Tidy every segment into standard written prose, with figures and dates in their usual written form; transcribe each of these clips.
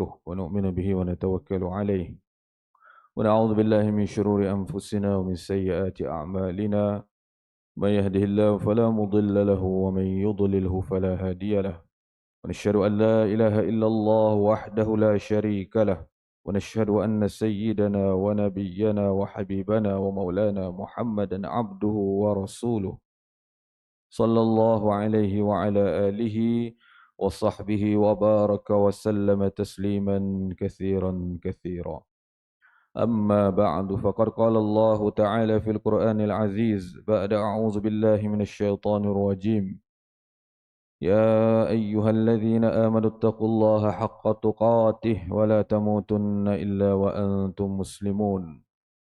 ونؤمن به ونتوكل عليه ونعوذ بالله من شرور أنفسنا ومن سيئات أعمالنا من يهده الله فلا مضل له ومن يضلله فلا هادي له ونشهد أن لا إله إلا الله وحده لا شريك له ونشهد أن سيدنا ونبينا وحبيبنا ومولانا محمدا عبده ورسوله صلى الله عليه وعلى آله وصحبه وبارك وسلم تسليما كثيرا كثيرا أما بعد فقد قال الله تعالى في القرآن العزيز بعد أعوذ بالله من الشيطان الرجيم يا أيها الذين آمنوا اتقوا الله حق تقاته ولا تموتن إلا وأنتم مسلمون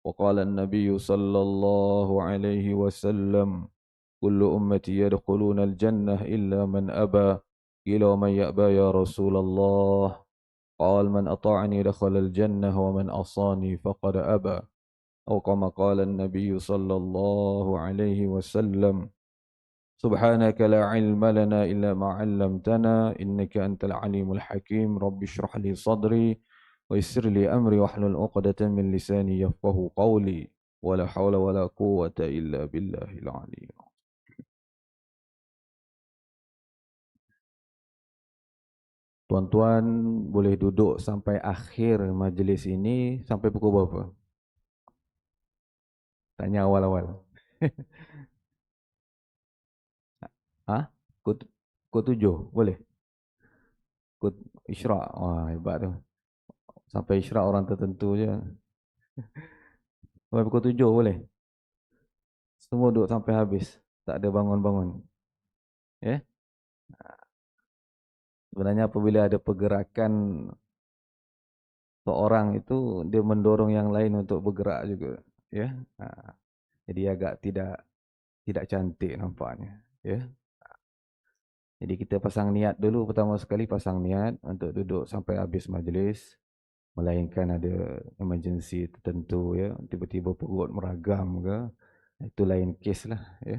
وقال النبي صلى الله عليه وسلم كل أمتي يدخلون الجنة إلا من أبى قيل ومن يأبى يا رسول الله قال من أطاعني دخل الجنة ومن عصاني فقد أبى أو كما قال النبي صلى الله عليه وسلم سبحانك لا علم لنا إلا ما علمتنا إنك أنت العليم الحكيم رب اشرح لي صدري ويسر لي أمري واحلل عقدة من لساني يفقه قولي ولا حول ولا قوة إلا بالله العلي. Tuan-tuan boleh duduk sampai akhir majlis ini sampai pukul berapa? Tanya awal-awal. Ah, pukul 7 boleh? Pukul Isyak. Wah, hebat tu. Sampai Isyak orang tertentu je. Sampai pukul 7 boleh? Semua duduk sampai habis. Tak ada bangun-bangun. Ya? Sebenarnya apabila ada pergerakan seorang itu, dia mendorong yang lain untuk bergerak juga. Ya? Jadi agak tidak cantik nampaknya. Ya? Jadi kita pasang niat dulu, pertama sekali pasang niat untuk duduk sampai habis majlis. Melainkan ada emergency tertentu, ya, tiba-tiba perut meragam ke, itu lain kes lah, ya.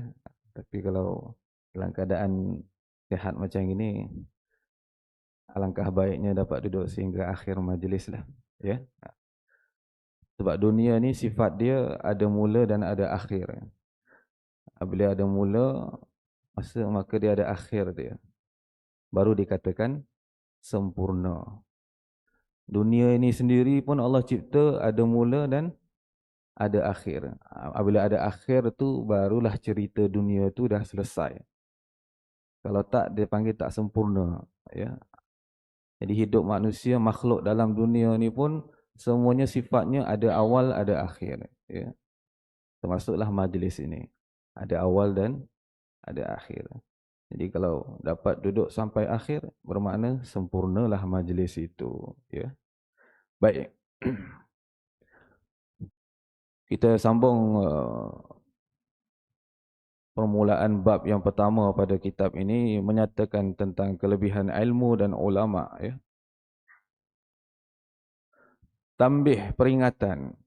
Tapi kalau dalam keadaan sihat macam ini, alangkah baiknya dapat duduk sehingga akhir majlis lah, ya. Sebab dunia ni sifat dia ada mula dan ada akhir. Apabila ada mula, maka dia ada akhir dia. Baru dikatakan sempurna. Dunia ini sendiri pun Allah cipta ada mula dan ada akhir. Apabila ada akhir tu barulah cerita dunia tu dah selesai. Kalau tak, dia panggil tak sempurna, ya. Jadi hidup manusia, makhluk dalam dunia ni pun semuanya sifatnya ada awal, ada akhir, ya. Termasuklah majlis ini. Ada awal dan ada akhir. Jadi kalau dapat duduk sampai akhir, bermakna sempurnalah majlis itu, ya. Baik. Kita sambung permulaan bab yang pertama pada kitab ini menyatakan tentang kelebihan ilmu dan ulama, ya. Tambih peringatan.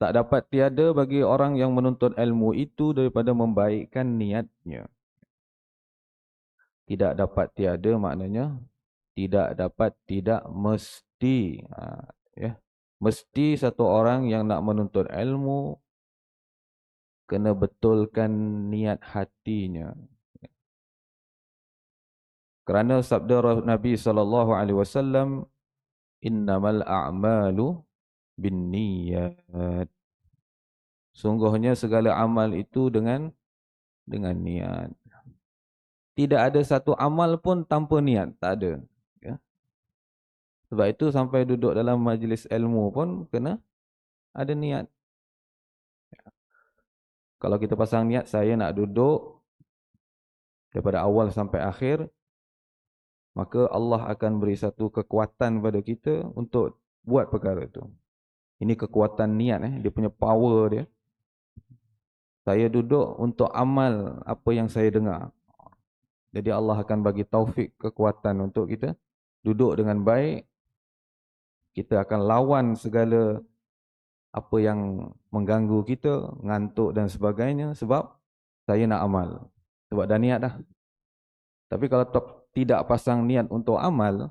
Tak dapat tiada bagi orang yang menuntut ilmu itu daripada membaikkan niatnya. Tidak dapat tiada maknanya tidak dapat, tidak mesti, ya. Mesti satu orang yang nak menuntut ilmu kena betulkan niat hatinya. Kerana sabda Nabi SAW, innamal a'malu binniyat. Sungguhnya segala amal itu dengan niat. Tidak ada satu amal pun tanpa niat, tak ada, ya. Sebab itu sampai duduk dalam majlis ilmu pun kena ada niat. Kalau kita pasang niat, saya nak duduk daripada awal sampai akhir, maka Allah akan beri satu kekuatan pada kita untuk buat perkara itu. Ini kekuatan niat, dia punya power dia. Saya duduk untuk amal apa yang saya dengar. Jadi Allah akan bagi taufik, kekuatan untuk kita duduk dengan baik. Kita akan lawan segala apa yang mengganggu kita, ngantuk dan sebagainya, sebab saya nak amal. Sebab dah niat dah. Tapi kalau tidak pasang niat untuk amal,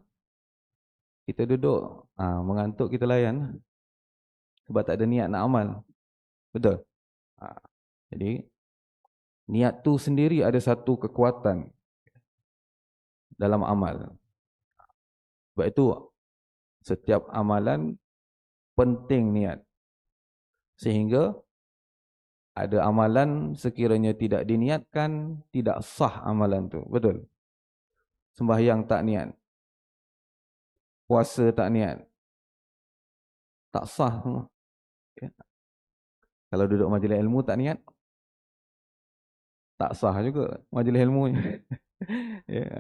Kita duduk, mengantuk kita layan. Sebab tak ada niat nak amal. Betul? Jadi, niat tu sendiri ada satu kekuatan dalam amal. Sebab itu, setiap amalan penting niat. Sehingga, ada amalan sekiranya tidak diniatkan, tidak sah amalan tu. Betul? Sembahyang tak niat. Puasa tak niat. Tak sah semua. Ya. Kalau duduk majlis ilmu tak niat, tak sah juga majlis ilmu. Ya,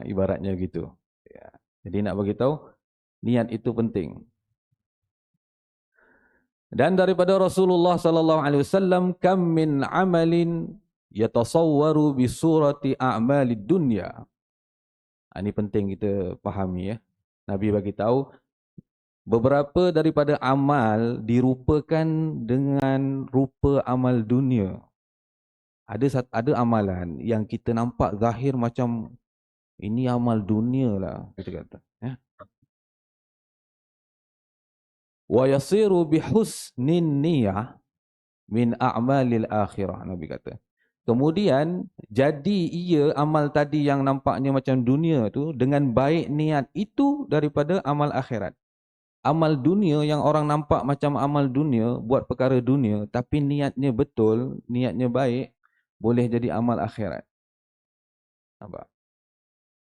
ibaratnya gitu. Ya. Jadi nak bagi tahu, niat itu penting. Dan daripada Rasulullah sallallahu alaihi wasallam, kam min amalin yatasawwaru bi surati a'malid dunya. Ini penting kita fahami ya. Nabi bagi tahu beberapa daripada amal dirupakan dengan rupa amal dunia. Ada amalan yang kita nampak zahir macam ini amal dunia lah kita kata. Ya. Wa yasiru bihusnin niyah min a'malil akhirah, Nabi kata. Kemudian jadi ia amal tadi yang nampaknya macam dunia tu dengan baik niat itu daripada amal akhirat. Amal dunia yang orang nampak macam amal dunia, buat perkara dunia, tapi niatnya betul, niatnya baik, boleh jadi amal akhirat. Nampak?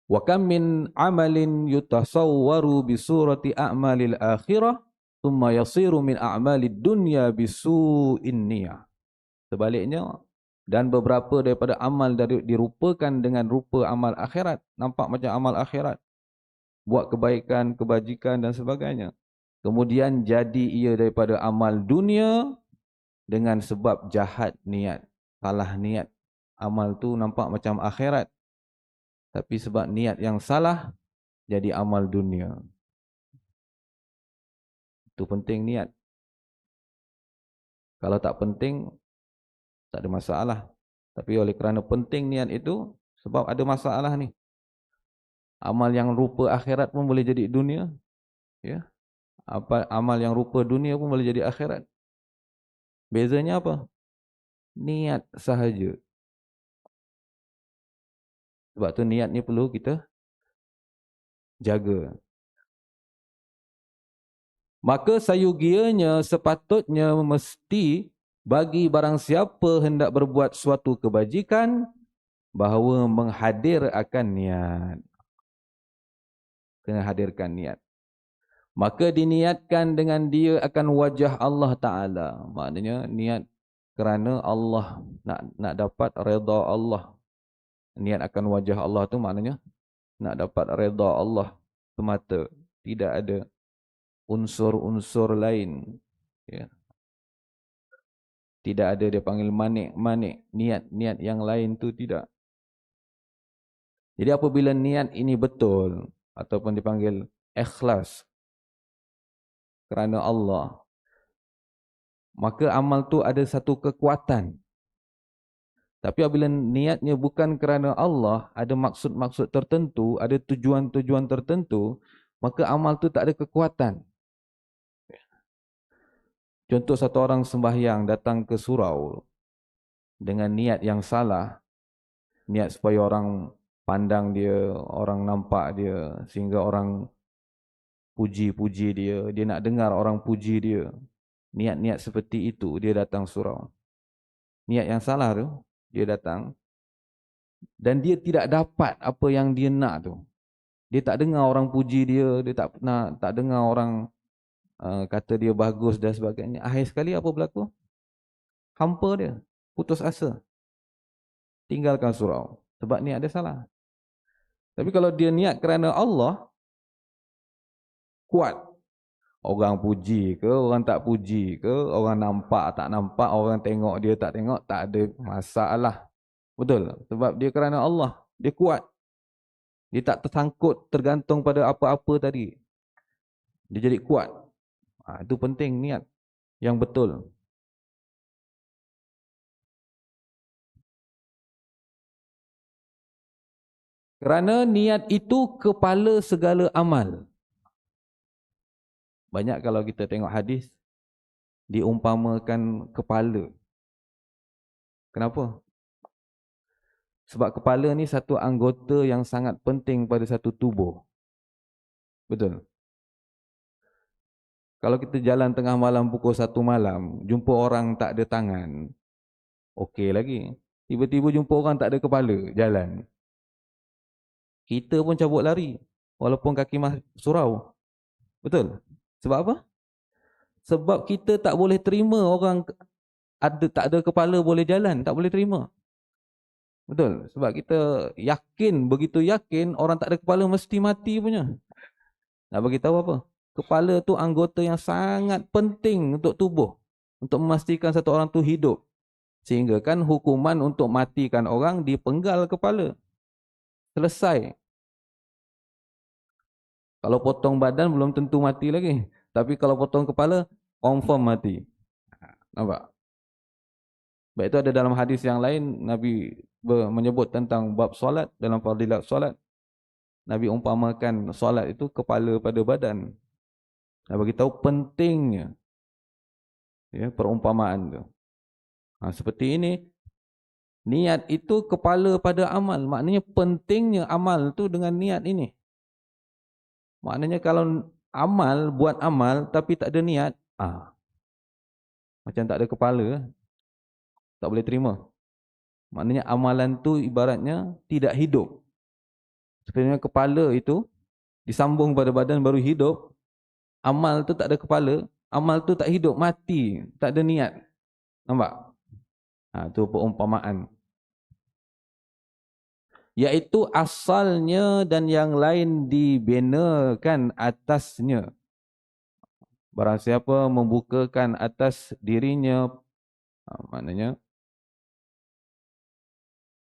Wa kam min amalin yutasawwaru bi surati a'malil akhirah thumma yasiru min a'malid dunya bisu'in niyah. Sebaliknya, dan beberapa daripada amal dirupakan dengan rupa amal akhirat, nampak macam amal akhirat, buat kebaikan, kebajikan dan sebagainya. Kemudian jadi ia daripada amal dunia dengan sebab jahat niat, salah niat. Amal tu nampak macam akhirat, tapi sebab niat yang salah, jadi amal dunia. Itu penting niat. Kalau tak penting, tak ada masalah. Tapi oleh kerana penting niat itu, sebab ada masalah ni. Amal yang rupa akhirat pun boleh jadi dunia. Ya. Amal yang rupa dunia pun boleh jadi akhirat. Bezanya apa? Niat sahaja. Sebab tu niat ni perlu kita jaga. Maka sayugianya sepatutnya mesti bagi barang siapa hendak berbuat suatu kebajikan, bahawa menghadir akan niat. Kena hadirkan niat. Maka diniatkan dengan dia akan wajah Allah Ta'ala. Maknanya niat kerana Allah, nak dapat redha Allah. Niat akan wajah Allah tu maknanya nak dapat redha Allah semata. Tidak ada unsur-unsur lain. Ya. Tidak ada dia panggil manik-manik. Niat-niat yang lain tu tidak. Jadi apabila niat ini betul, ataupun dipanggil ikhlas kerana Allah, maka amal tu ada satu kekuatan. Tapi apabila niatnya bukan kerana Allah, ada maksud-maksud tertentu, ada tujuan-tujuan tertentu, maka amal tu tak ada kekuatan. Contoh satu orang sembahyang datang ke surau dengan niat yang salah, niat supaya orang pandang dia, orang nampak dia, sehingga orang puji-puji dia, dia nak dengar orang puji dia. Niat-niat seperti itu dia datang surau. Niat yang salah tu, dia datang dan dia tidak dapat apa yang dia nak tu. Dia tak dengar orang puji dia, dia tak dengar orang kata dia bagus dan sebagainya. Akhir sekali apa berlaku? Hampa dia, putus asa. Tinggalkan surau. Sebab niat dia salah. Tapi kalau dia niat kerana Allah, kuat. Orang puji ke, orang tak puji ke, orang nampak tak nampak, orang tengok dia tak tengok, tak ada masalah. Betul? Sebab dia kerana Allah, dia kuat. Dia tak tersangkut, tergantung pada apa-apa tadi. Dia jadi kuat. Itu penting niat yang betul. Kerana niat itu kepala segala amal. Banyak kalau kita tengok hadis, diumpamakan kepala. Kenapa? Sebab kepala ni satu anggota yang sangat penting pada satu tubuh. Betul? Kalau kita jalan tengah malam pukul 1 malam, jumpa orang tak ada tangan, okey lagi. Tiba-tiba jumpa orang tak ada kepala, jalan. Kita pun cabut lari, walaupun kaki surau. Betul? Sebab apa? Sebab kita tak boleh terima orang tak ada kepala boleh jalan, tak boleh terima. Betul? Sebab kita yakin, begitu yakin orang tak ada kepala mesti mati punya. Nak bagi tahu apa? Kepala tu anggota yang sangat penting untuk tubuh, untuk memastikan satu orang tu hidup. Sehingga kan hukuman untuk matikan orang dipenggal kepala. Selesai. Kalau potong badan belum tentu mati lagi. Tapi kalau potong kepala, confirm mati. Nampak? Baik, itu ada dalam hadis yang lain, Nabi menyebut tentang bab solat, dalam fadilat solat. Nabi umpamakan solat itu kepala pada badan. Nak bagi tahu pentingnya perumpamaan tu. Seperti ini, niat itu kepala pada amal. Maknanya pentingnya amal tu dengan niat ini. Maknanya kalau buat amal tapi tak ada niat, macam tak ada kepala, tak boleh terima. Maknanya amalan tu ibaratnya tidak hidup. Sebenarnya kepala itu disambung pada badan baru hidup. Amal tu tak ada kepala, amal tu tak hidup, mati, tak ada niat. Nampak? Itu perumpamaan. Iaitu asalnya dan yang lain dibinakan atasnya. Barang siapa membukakan atas dirinya, maknanya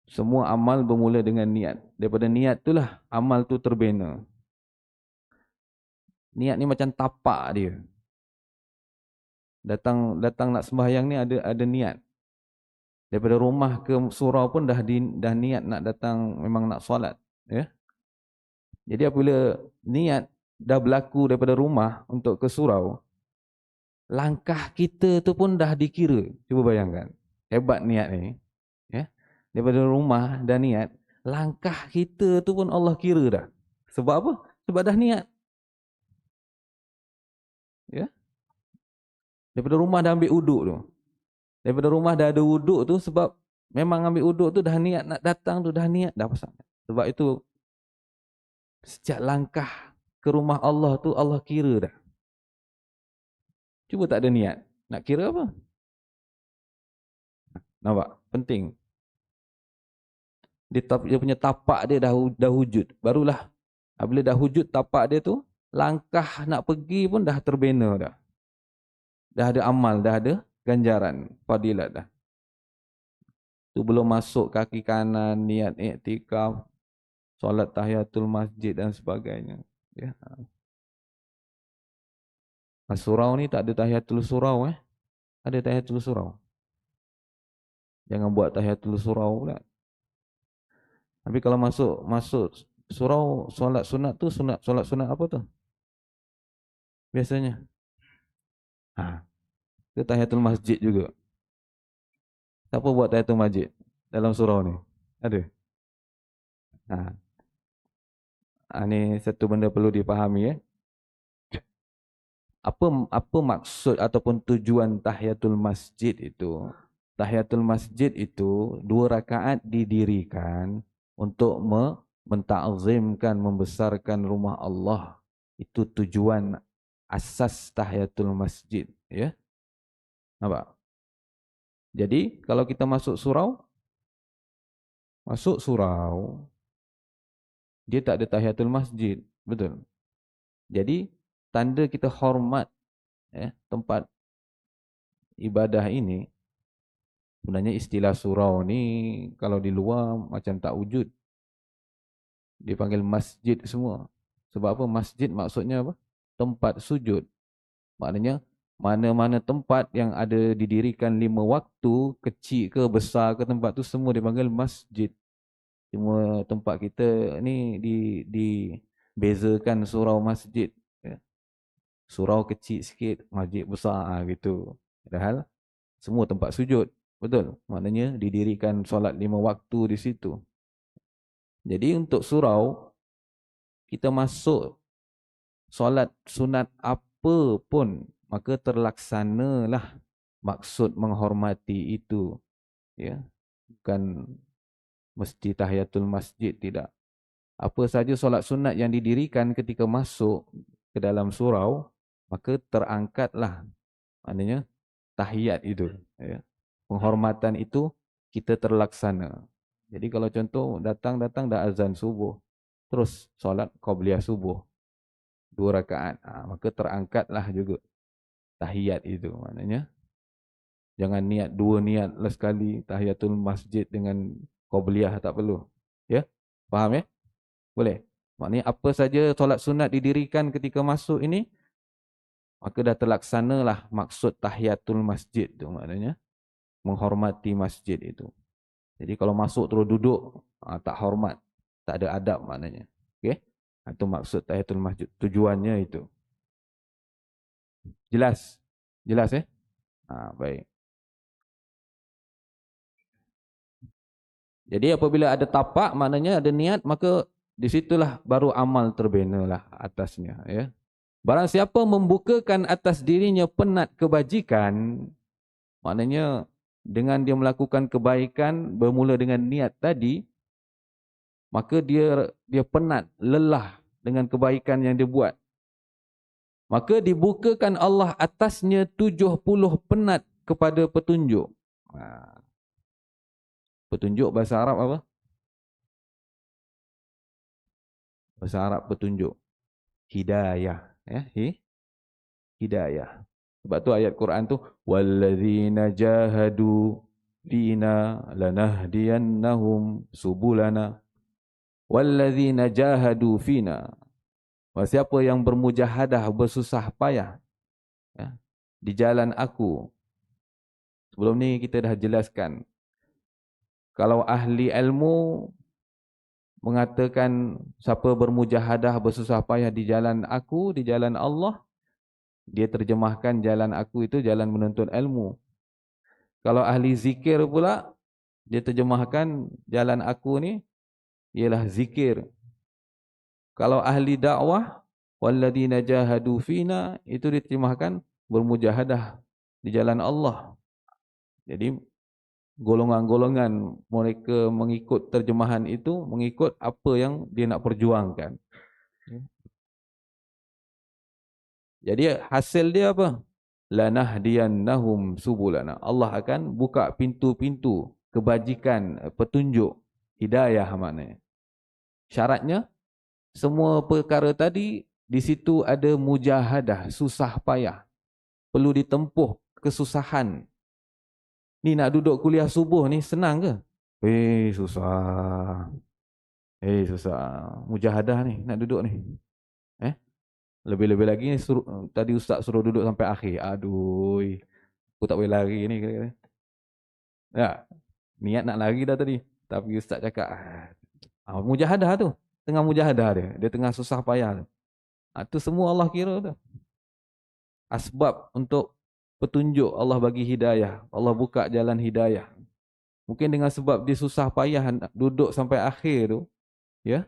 semua amal bermula dengan niat. Daripada niat itulah amal tu terbina. Niat ni macam tapak dia. Datang nak sembahyang ni ada niat. Daripada rumah ke surau pun dah niat nak datang, memang nak solat, ya. Jadi apabila niat dah berlaku daripada rumah untuk ke surau, langkah kita tu pun dah dikira. Cuba bayangkan. Hebat niat ni, ya. Daripada rumah dah niat, langkah kita tu pun Allah kira dah. Sebab apa? Sebab dah niat. Ya. Daripada rumah dah ambil uduk tu. Daripada rumah dah ada wuduk tu, sebab memang ambil wuduk tu dah niat nak datang tu, dah niat dah pasal. Sebab itu sejak langkah ke rumah Allah tu Allah kira dah. Cuba tak ada niat, nak kira apa? Nampak? Penting. Dia punya tapak dia dah wujud. Barulah apabila dah wujud tapak dia tu, langkah nak pergi pun dah terbina dah. Dah ada amal, dah ada ganjaran, fadilat dah. Tu belum masuk kaki kanan, niat iktikaf, solat tahiyatul masjid dan sebagainya. Ya. Surau ni tak ada tahiyatul surau, Ada tahiyatul surau. Jangan buat tahiyatul surau pula. Tapi kalau masuk surau, solat sunat tu, solat sunat apa tu? Biasanya. Itu tahiyatul masjid juga. Siapa buat tahiyatul masjid dalam surau ni? Ada? Ni satu benda perlu dipahami, Apa maksud ataupun tujuan tahiyatul masjid itu? Tahiyatul masjid itu 2 rakaat didirikan untuk menta'zimkan, membesarkan rumah Allah. Itu tujuan asas tahiyatul masjid, ya. Nampak? Jadi kalau kita masuk surau, dia tak ada tahiyatul masjid, betul? Jadi tanda kita hormat, tempat ibadah ini. Sebenarnya istilah surau ni kalau di luar macam tak wujud. Dipanggil masjid semua. Sebab apa? Masjid maksudnya apa? Tempat sujud. Maknanya mana-mana tempat yang ada didirikan 5 waktu, kecil ke besar ke tempat tu, semua dipanggil masjid. Cuma tempat kita ni dibezakan surau masjid. Surau kecil sikit, masjid besar gitu. Padahal semua tempat sujud. Betul? Maknanya didirikan solat 5 waktu di situ. Jadi untuk surau, kita masuk solat sunat apa pun, maka terlaksanalah maksud menghormati itu. Ya, bukan mesti tahiyatul masjid, tidak. Apa saja solat sunat yang didirikan ketika masuk ke dalam surau, maka terangkatlah, maknanya tahiyat itu. Ya. Penghormatan itu kita terlaksana. Jadi kalau contoh datang-datang dah azan subuh, terus solat qabliyah subuh 2 rakaat, maka terangkatlah juga tahiyat itu. Maknanya jangan niat 2 niat lah sekali tahiyatul masjid dengan qabliyah, tak perlu. Ya, faham ya? Boleh. Maknanya apa saja solat sunat didirikan ketika masuk ini, maka dah terlaksanalah maksud tahiyatul masjid tu, maknanya menghormati masjid itu. Jadi kalau masuk terus duduk, tak hormat, tak ada adab maknanya. Okey? Itu maksud tahiyatul masjid, tujuannya itu. Jelas? Jelas ya? Baik. Jadi apabila ada tapak, maknanya ada niat, maka di situlah baru amal terbina lah atasnya. Ya. Barang siapa membukakan atas dirinya penat kebajikan, maknanya dengan dia melakukan kebaikan bermula dengan niat tadi, maka dia penat, lelah dengan kebaikan yang dia buat. Maka dibukakan Allah atasnya 70 penat kepada petunjuk. Petunjuk bahasa Arab apa? Bahasa Arab petunjuk. Hidayah. Ya, hidayah. Sebab tu ayat Quran tu, walladzina jahadu fina lanahdiyannahum subulana. Walladzina jahadu fina. Siapa yang bermujahadah, bersusah payah, ya, di jalan aku. Sebelum ni kita dah jelaskan, kalau ahli ilmu mengatakan siapa bermujahadah, bersusah payah di jalan aku, di jalan Allah, dia terjemahkan jalan aku itu jalan menuntut ilmu. Kalau ahli zikir pula, dia terjemahkan jalan aku ni ialah zikir. Kalau ahli dakwah, walladzina jahadu fina, itu diterjemahkan bermujahadah di jalan Allah. Jadi golongan-golongan mereka mengikut terjemahan itu, mengikut apa yang dia nak perjuangkan. Jadi hasil dia apa? Lanahdiyannahum subulana. Allah akan buka pintu-pintu kebajikan, petunjuk, hidayah maknanya. Syaratnya, semua perkara tadi, di situ ada mujahadah, susah payah. Perlu ditempuh kesusahan. Ni nak duduk kuliah subuh ni senang ke? Susah. Susah. Mujahadah ni, nak duduk ni. Lebih-lebih lagi ni tadi ustaz suruh duduk sampai akhir. Aduh, aku tak boleh lari ni. Ya, niat nak lari dah tadi. Tapi ustaz cakap, mujahadah tu. Tengah mujahadah dia. Dia tengah susah payah tu. Itu semua Allah kira tu. Asbab untuk petunjuk, Allah bagi hidayah. Allah buka jalan hidayah. Mungkin dengan sebab dia susah payah duduk sampai akhir tu, ya,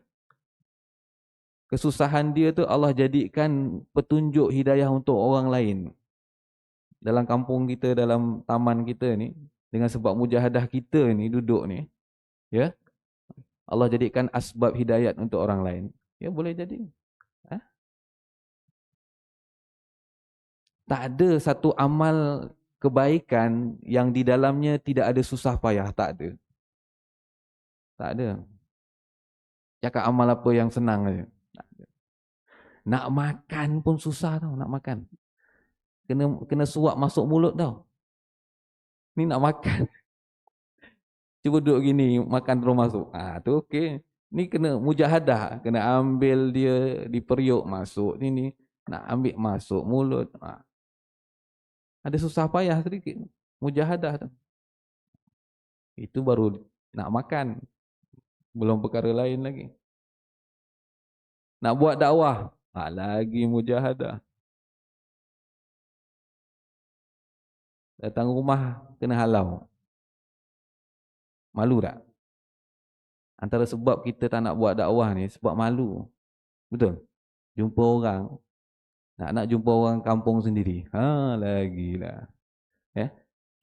kesusahan dia tu Allah jadikan petunjuk hidayah untuk orang lain. Dalam kampung kita, dalam taman kita ni, dengan sebab mujahadah kita ni duduk ni, ya, Allah jadikan asbab hidayat untuk orang lain. Ya, boleh jadi. Tak ada satu amal kebaikan yang di dalamnya tidak ada susah payah. Tak ada. Tak ada. Cakap amal apa yang senang saja. Nak makan pun susah tau, nak makan. Kena suap masuk mulut tau. Ni nak makan. Cuba duduk gini, makan terus masuk. Tu okey. Ni kena mujahadah. Kena ambil dia di periuk masuk ni. Nak ambil masuk mulut. Ada susah payah sedikit. Mujahadah tu. Itu baru nak makan. Belum perkara lain lagi. Nak buat dakwah, lagi mujahadah. Datang rumah kena halau. Malu tak? Antara sebab kita tak nak buat dakwah ni sebab malu. Betul? Jumpa orang, nak jumpa orang kampung sendiri. Lagilah.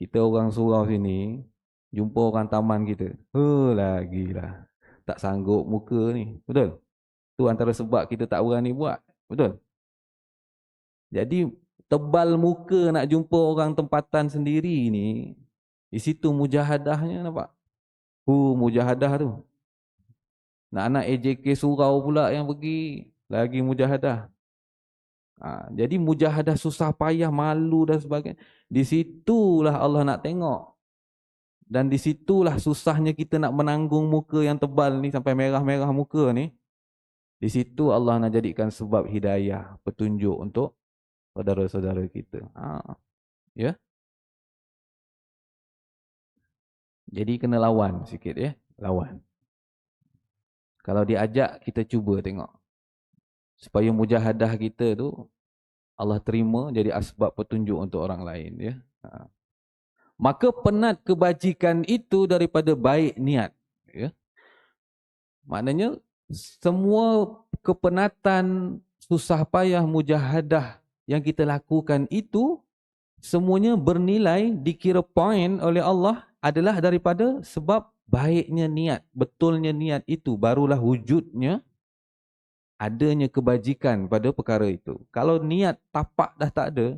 Kita orang surau sini, jumpa orang taman kita. Lagilah. Tak sanggup muka ni. Betul? Tu antara sebab kita tak berani buat. Betul? Jadi, tebal muka nak jumpa orang tempatan sendiri ni, di situ mujahadahnya nampak? Mujahadah tu. Nak AJK surau pula yang pergi, lagi mujahadah. Jadi mujahadah susah payah, malu dan sebagainya. Di situlah Allah nak tengok. Dan di situlah susahnya kita nak menanggung muka yang tebal ni sampai merah-merah muka ni. Di situ Allah nak jadikan sebab hidayah, petunjuk untuk saudara-saudara kita. Ya. Jadi kena lawan sikit ya, lawan. Kalau diajak kita cuba tengok. Supaya mujahadah kita tu Allah terima jadi asbab petunjuk untuk orang lain ya. Maka penat kebajikan itu daripada baik niat ya. Maknanya semua kepenatan, susah payah, mujahadah yang kita lakukan itu semuanya bernilai, dikira poin oleh Allah adalah daripada sebab baiknya niat, betulnya niat itu, barulah wujudnya adanya kebajikan pada perkara itu. Kalau niat tapak dah tak ada,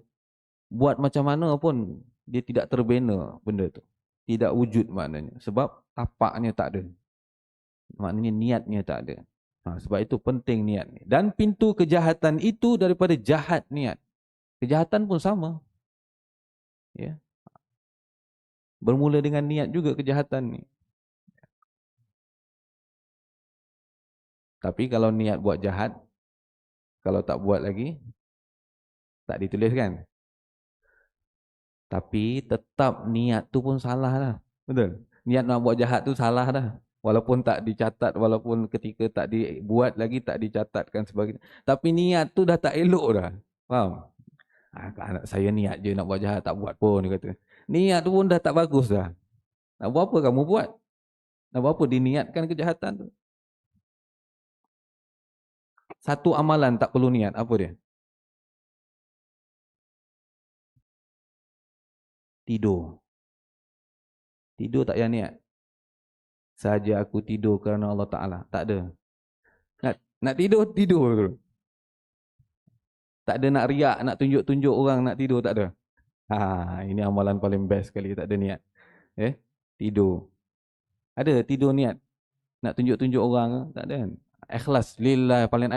buat macam mana pun dia tidak terbina benda tu. Tidak wujud maknanya. Sebab tapaknya tak ada. Maknanya niatnya tak ada. Sebab itu penting niat ni. Dan pintu kejahatan itu daripada jahat niat. Kejahatan pun sama. Ya. Bermula dengan niat juga kejahatan ni. Tapi kalau niat buat jahat, kalau tak buat lagi, tak ditulis kan? Tapi tetap niat tu pun salah dah. Betul? Niat nak buat jahat tu salah dah. Walaupun tak dicatat, walaupun ketika tak dibuat lagi, tak dicatatkan sebagainya. Tapi niat tu dah tak elok dah. Faham? Anak saya niat je nak buat jahat, tak buat pun, dia kata. Niat tu pun dah tak bagus dah. Nak buat apa kamu buat? Nak buat apa diniatkan kejahatan tu? Satu amalan tak perlu niat, apa dia? Tidur. Tidur tak payah niat. Saja aku tidur kerana Allah Ta'ala. Tak ada. Nak tidur, tidur tu. Tak ada nak riak, nak tunjuk-tunjuk orang nak tidur, tak ada. Ini amalan paling best sekali, tak ada niat. Tidur. Ada tidur niat. Nak tunjuk-tunjuk orang, tak ada kan. Ikhlas, lillah, paling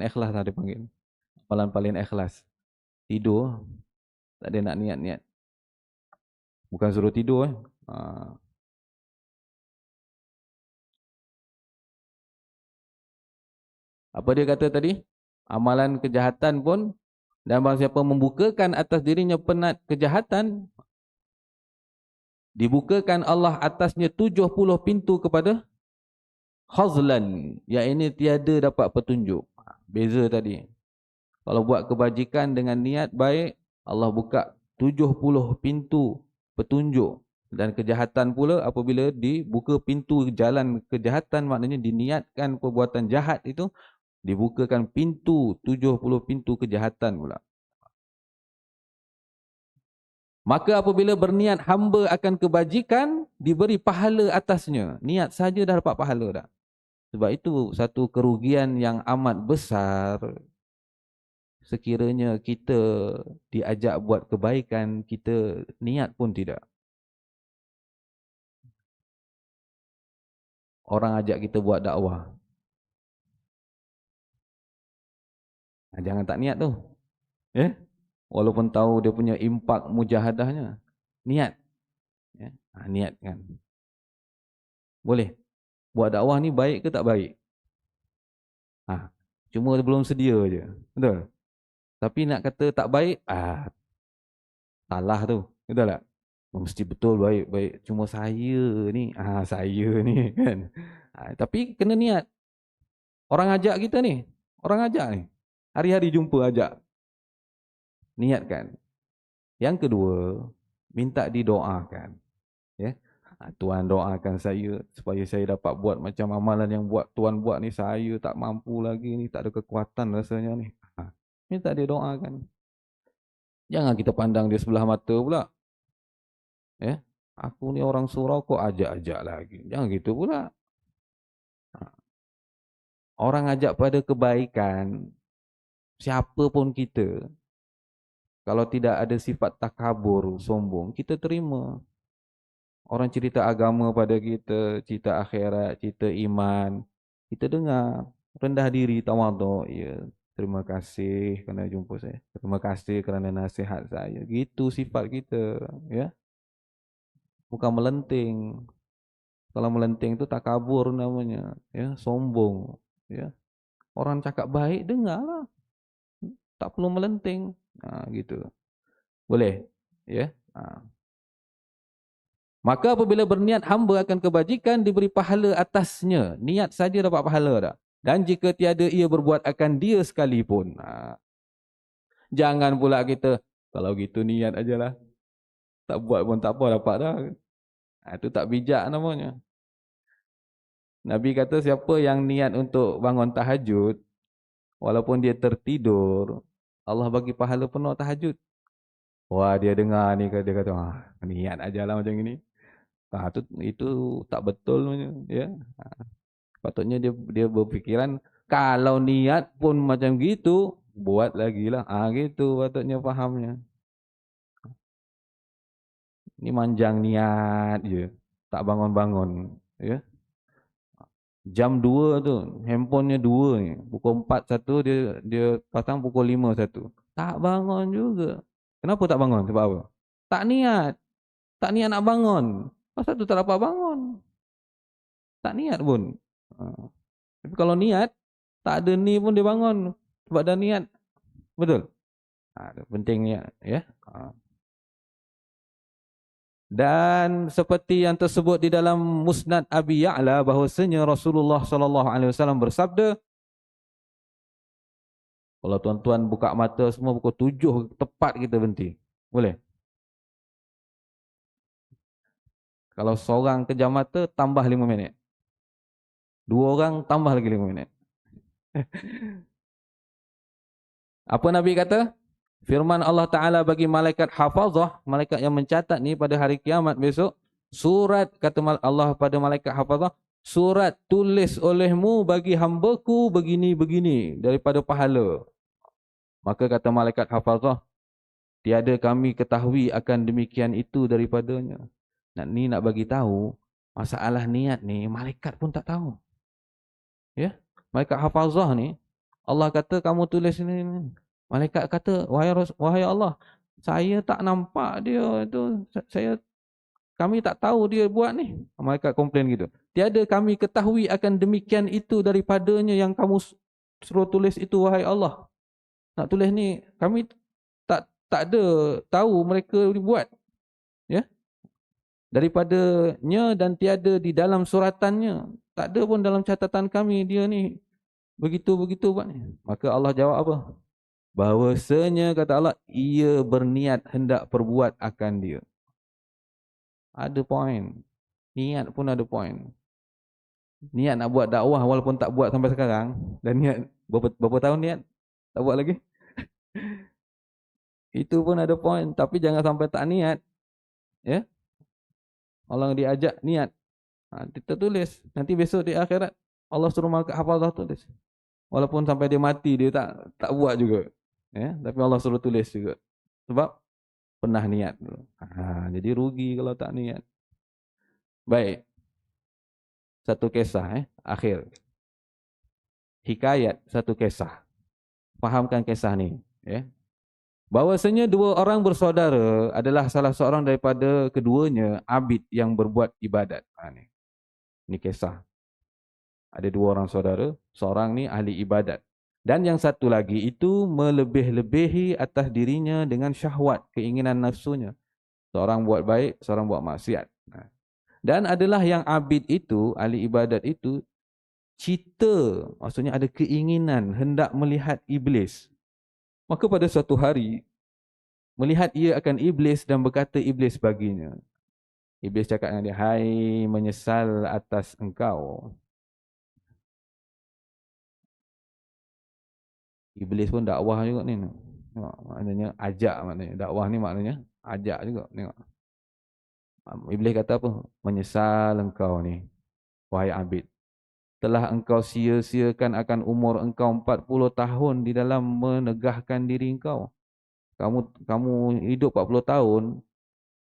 ikhlas lah dia panggil. Amalan paling ikhlas. Tidur, tak ada nak niat-niat. Bukan suruh tidur. Apa dia kata tadi? Amalan kejahatan pun, dan barang siapa membukakan atas dirinya penat kejahatan, dibukakan Allah atasnya 70 pintu kepada khazlan, yang ini tiada dapat petunjuk. Beza tadi. Kalau buat kebajikan dengan niat baik, Allah buka 70 pintu petunjuk. Dan kejahatan pula apabila dibuka pintu jalan kejahatan, maknanya diniatkan perbuatan jahat itu, dibukakan pintu 70 pintu kejahatan pula. Maka apabila berniat hamba akan kebajikan, diberi pahala atasnya. Niat saja dah dapat pahala dah. Sebab itu satu kerugian yang amat besar sekiranya kita diajak buat kebaikan, kita niat pun tidak. Orang ajak kita buat dakwah. Jangan tak niat tu. Walaupun tahu dia punya impak mujahadahnya. Niat. Niat kan. Boleh. Buat dakwah ni baik ke tak baik? Cuma belum sedia je. Betul? Tapi nak kata tak baik, salah tu. Betul tak? Mesti betul baik. Cuma saya ni kan. Tapi kena niat. Orang ajak kita ni. Orang ajak ni. Hari-hari jumpa ajak. Niatkan. Yang kedua, minta didoakan. Ya. Tuan doakan saya supaya saya dapat buat macam amalan yang Tuan buat ni, saya tak mampu lagi ni, tak ada kekuatan rasanya ni. Minta dia doakan. Jangan kita pandang dia sebelah mata pula. Ya. Aku ni orang surau kok ajak-ajak lagi. Jangan gitu pula. Orang ajak pada kebaikan, siapa pun kita, kalau tidak ada sifat takabur, sombong, kita terima. Orang cerita agama pada kita, cerita akhirat, cerita iman, kita dengar, rendah diri, tawaduk, ya. Terima kasih kerana jumpa saya. Terima kasih kerana nasihat saya. Gitu sifat kita, ya. Bukan melenting. Kalau melenting itu takabur namanya, ya, sombong, ya. Orang cakap baik, dengarlah. Tak perlu melenting. Gitu. Boleh? Ya. Maka apabila berniat hamba akan kebajikan, diberi pahala atasnya. Niat saja dapat pahala dah. Dan jika tiada ia berbuat akan dia sekalipun. Jangan pula kita, kalau gitu niat ajalah. Tak buat pun tak apa, dapat dah. Itu tak bijak namanya. Nabi kata siapa yang niat untuk bangun tahajud, walaupun dia tertidur, Allah bagi pahala penuh tahajud. Wah, dia dengar ni, dia kata, niat ajalah macam ini. Itu tak betul, ya. Patutnya dia berfikiran kalau niat pun macam gitu, buat lagi lah. Gitu patutnya fahamnya. Ini manjang niat je, tak bangun-bangun, ya. Jam 2 tu, handphonenya 2 ni. Pukul 4 satu dia pasang, pukul 5 satu. Tak bangun juga. Kenapa tak bangun? Sebab apa? Tak niat. Tak niat nak bangun. Pasal tu tak dapat bangun. Tak niat pun. Tapi kalau niat, tak ada ni pun dia bangun. Sebab dah niat. Betul? Penting niat. Ya? Dan seperti yang tersebut di dalam Musnad Abi Ya'la, bahawasanya Rasulullah SAW bersabda, kalau tuan-tuan buka mata semua pukul 7 tepat kita berhenti. Boleh? Kalau seorang kejam mata, tambah 5 minit. 2 orang, tambah lagi 5 minit. Apa Nabi kata? Firman Allah Ta'ala bagi malaikat hafazah, malaikat yang mencatat ni pada hari kiamat besok, surat, kata Allah pada malaikat hafazah, surat tulis olehmu bagi hambaku begini-begini daripada pahala. Maka kata malaikat hafazah, tiada kami ketahui akan demikian itu daripadanya. Nak bagi tahu, masalah niat ni, malaikat pun tak tahu. Ya, malaikat hafazah ni, Allah kata kamu tulis ini. Malaikat kata, wahai Allah, saya tak nampak dia tu, kami tak tahu dia buat ni. Malaikat komplain gitu. Tiada kami ketahui akan demikian itu daripadanya yang kamu suruh tulis itu, wahai Allah. Nak tulis ni, kami tak ada tahu mereka buat. Ya. Daripadanya dan tiada di dalam suratannya. Tak ada pun dalam catatan kami dia ni begitu-begitu buat ni. Maka Allah jawab apa? Bahawasanya, kata Allah, ia berniat hendak perbuat akan dia. Ada poin. Niat pun ada poin. Niat nak buat dakwah walaupun tak buat sampai sekarang. Dan niat, berapa tahun niat? Tak buat lagi. Itu pun ada poin. Tapi jangan sampai tak niat. Ya. Allah diajak niat. Kita tulis. Nanti besok di akhirat, Allah suruh malaikat hafazah tulis. Walaupun sampai dia mati, dia tak buat juga. Ya, tapi Allah suruh tulis juga. Sebab pernah niat dulu. Jadi rugi kalau tak niat. Baik. Satu kisah, akhir. Hikayat satu kisah. Fahamkan kisah ni. Ya. Bahawasanya 2 orang bersaudara adalah salah seorang daripada keduanya abid yang berbuat ibadat. Ini kisah. Ada 2 orang saudara, seorang ni ahli ibadat. Dan yang satu lagi itu melebih-lebihi atas dirinya dengan syahwat, keinginan nafsunya. Seorang buat baik, seorang buat maksiat. Dan adalah yang abid itu, ahli ibadat itu, cita, maksudnya ada keinginan hendak melihat iblis. Maka pada suatu hari, melihat ia akan iblis dan berkata iblis baginya. Iblis cakap dengan dia, hai menyesal atas engkau. Iblis pun dakwah juga ni. Tengok, maknanya ajak maknanya. Dakwah ni maknanya ajak juga. Tengok. Iblis kata apa? Menyesal engkau ni, wahai Abid. Telah engkau sia-siakan akan umur engkau 40 tahun di dalam menegahkan diri engkau. Kamu hidup 40 tahun,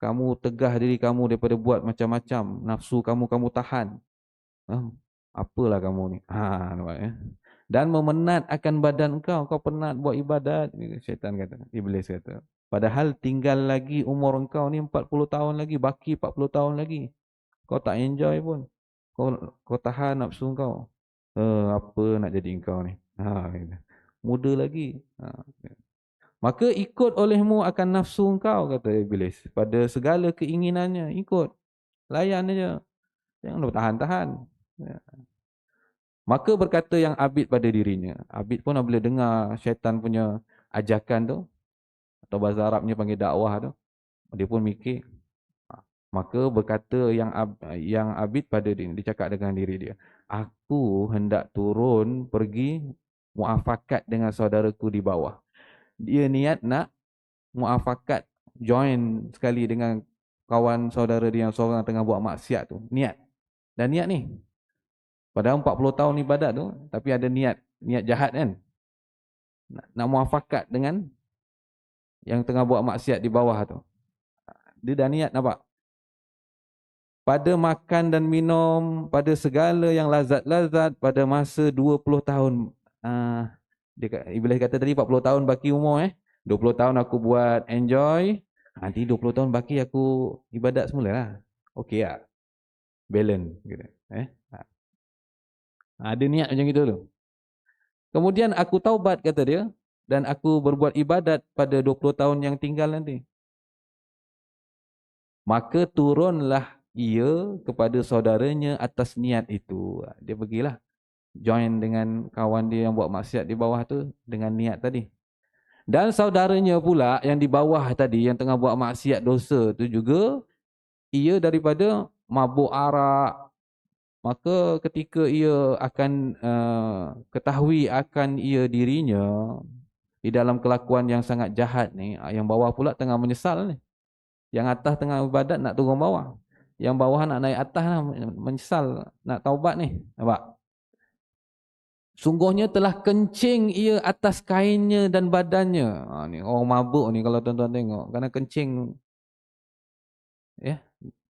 kamu tegah diri kamu daripada buat macam-macam. Nafsu kamu tahan. Ah, apalah kamu ni? Nampak ya? Dan memenat akan badan kau penat buat ibadat. Syaitan kata, iblis kata. Padahal tinggal lagi umur engkau ni 40 tahun lagi, baki 40 tahun lagi. Kau tak enjoy pun. Kau tahan nafsu kau. Apa nak jadi engkau ni? Gitu. Muda lagi. Maka ikut olehmu akan nafsu engkau, kata iblis. Pada segala keinginannya, ikut. Layan aja. Jangan tahan-tahan. Ya. Maka berkata yang Abid pada dirinya. Abid pun bila dengar syaitan punya ajakan tu, atau bahasa Arabnya panggil dakwah tu, dia pun mikir. Maka berkata yang Abid pada diri, dia cakap dengan diri dia, aku hendak turun pergi muafakat dengan saudaraku di bawah. Dia niat nak muafakat, join sekali dengan kawan saudara dia yang seorang tengah buat maksiat tu. Niat. Dan niat ni, padahal 40 tahun ibadat tu, tapi ada niat jahat kan. Nak muafakat dengan yang tengah buat maksiat di bawah tu. Dia dah niat, nampak? Pada makan dan minum, pada segala yang lazat-lazat pada masa 20 tahun. Iblis kata tadi 40 tahun baki umur 20 tahun aku buat enjoy. Nanti 20 tahun baki aku ibadat semula lah. Okey lah. Balance. Gitu. Ada niat macam itu tu. Kemudian aku taubat, kata dia, dan aku berbuat ibadat pada 20 tahun yang tinggal nanti. Maka turunlah ia kepada saudaranya atas niat itu. Dia pergilah join dengan kawan dia yang buat maksiat di bawah tu dengan niat tadi. Dan saudaranya pula yang di bawah tadi yang tengah buat maksiat dosa tu juga, ia daripada mabuk arak. Maka ketika ia akan ketahui akan ia dirinya di dalam kelakuan yang sangat jahat ni, yang bawah pula tengah menyesal ni. Yang atas tengah ibadat nak turun bawah. Yang bawah nak naik atas lah, menyesal nak taubat ni. Nampak? Sungguhnya telah kencing ia atas kainnya dan badannya. Ni orang mabuk ni kalau tuan-tuan tengok. Kerana kencing, ya,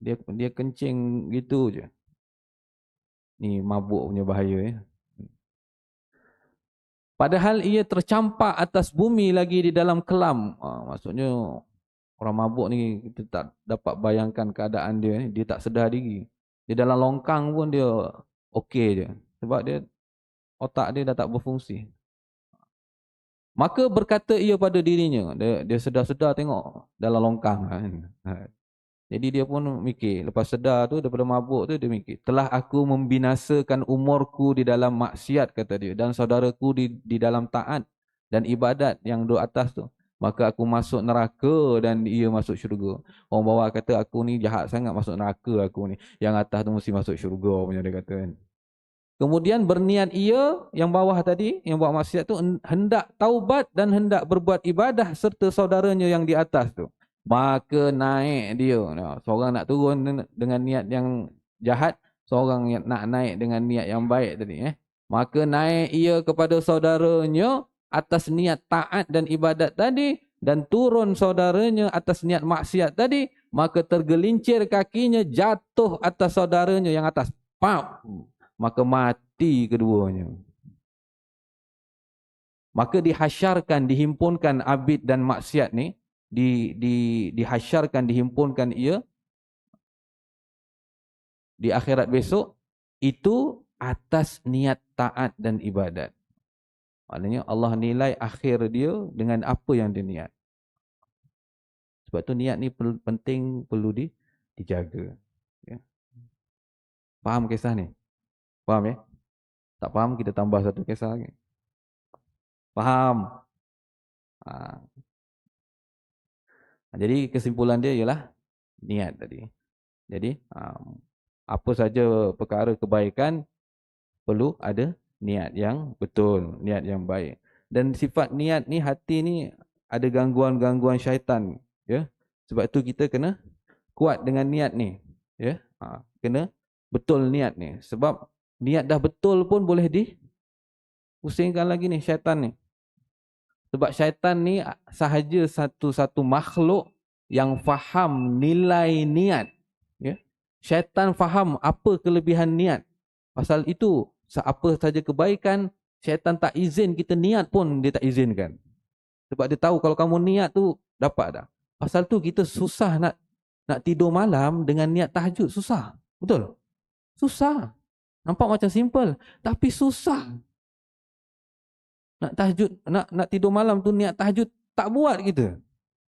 dia kencing gitu je. Ni mabuk punya bahaya ya. Padahal ia tercampak atas bumi lagi di dalam kelam. Maksudnya orang mabuk ni kita tak dapat bayangkan keadaan dia. Dia tak sedar diri. Di dalam longkang pun dia okey je. Sebab dia otak dia dah tak berfungsi. Maka berkata ia pada dirinya. Dia sedar-sedar tengok dalam longkang. Jadi dia pun mikir. Lepas sedar tu daripada mabuk tu dia mikir. Telah aku membinasakan umurku di dalam maksiat, kata dia. Dan saudaraku di dalam taat dan ibadat yang duduk atas tu. Maka aku masuk neraka dan ia masuk syurga. Orang bawah kata aku ni jahat sangat masuk neraka aku ni. Yang atas tu mesti masuk syurga punya dia kata kan. Kemudian berniat ia yang bawah tadi, yang buat maksiat tu hendak taubat dan hendak berbuat ibadah serta saudaranya yang di atas tu. Maka naik dia. Seorang nak turun dengan niat yang jahat, seorang yang nak naik dengan niat yang baik tadi. Maka naik ia kepada saudaranya atas niat taat dan ibadat tadi, dan turun saudaranya atas niat maksiat tadi, maka tergelincir kakinya jatuh atas saudaranya yang atas. Pam! Maka mati keduanya. Maka dihasyarkan, dihimpunkan abid dan maksiat ni, dihasyarkan, dihimpunkan ia di akhirat besok, itu atas niat taat dan ibadat. Maknanya Allah nilai akhir dia dengan apa yang dia niat. Sebab tu niat ni penting, perlu dijaga. Ya. Faham kisah ni? Faham ya? Tak faham kita tambah satu kisah lagi. Faham? Jadi kesimpulan dia ialah niat tadi. Jadi apa saja perkara kebaikan perlu ada niat yang betul, niat yang baik. Dan sifat niat ni, hati ni ada gangguan-gangguan syaitan, ya. Sebab tu kita kena kuat dengan niat ni, ya. Kena betul niat ni. Sebab niat dah betul pun boleh dipusingkan lagi ni syaitan ni. Sebab syaitan ni sahaja satu-satu makhluk yang faham nilai niat, ya. Syaitan faham apa kelebihan niat. Pasal itu, apa saja kebaikan, syaitan tak izin kita niat pun dia tak izinkan. Sebab dia tahu kalau kamu niat tu dapat dah. Pasal tu kita susah nak tidur malam dengan niat tahajud, susah. Betul? Susah. Nampak macam simple, tapi susah. Nak tahajud, nak tidur malam tu niat tahajud tak buat kita.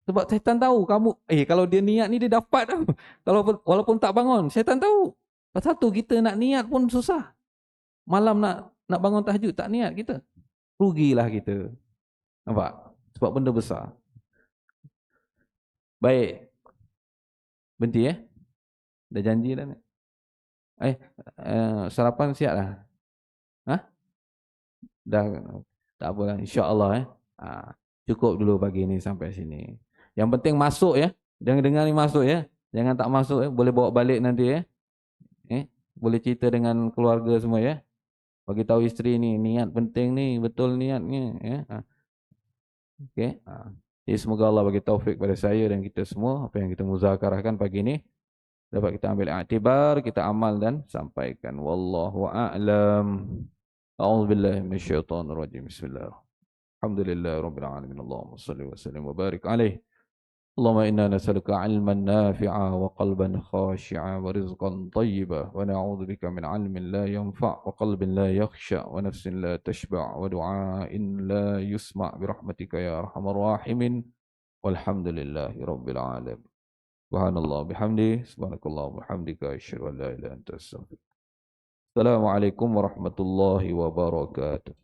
Sebab syaitan tahu kamu, kalau dia niat ni dia dapat dah. Kalau walaupun tak bangun, syaitan tahu. Pasal tu kita nak niat pun susah. Malam nak bangun tahajud tak niat kita. Rugilah kita. Nampak? Sebab benda besar. Baik. Berhenti Dah janji dah ni. Sarapan siap dah? Ha? Dah. Tak apalah, insya-Allah cukup dulu pagi ni sampai sini. Yang penting masuk Jangan dengar ni masuk Jangan tak masuk boleh bawa balik nanti boleh cerita dengan keluarga semua Bagi tahu isteri ni niat penting ni, betul niatnya Okey. Jadi semoga Allah bagi taufik pada saya dan kita semua apa yang kita muzakarahkan pagi ni dapat kita ambil iktibar, kita amal dan sampaikan. Wallahu a'lam. A'udzubillahi minasyaitonirrajim. Bismillah. Alhamdulillahirabbil alamin. Allahumma shalli wa sallim wa barik alaihi. Allahumma inna nas'aluka 'ilman nafi'a wa qalban khashi'a wa rizqan thayyiba wa na'udzubika min 'ilmin la yanfa' wa qalbin la yakhsha wa nafsin la tashba' wa du'ain la yusma' bi rahmatika ya arhamar rahimin. Walhamdulillahi rabbil alamin. Subhanallah bihamdi, subhanakallah bihamdika, asyhadu an la ilaha illa anta astaghfiruka. Assalamualaikum warahmatullahi wabarakatuh.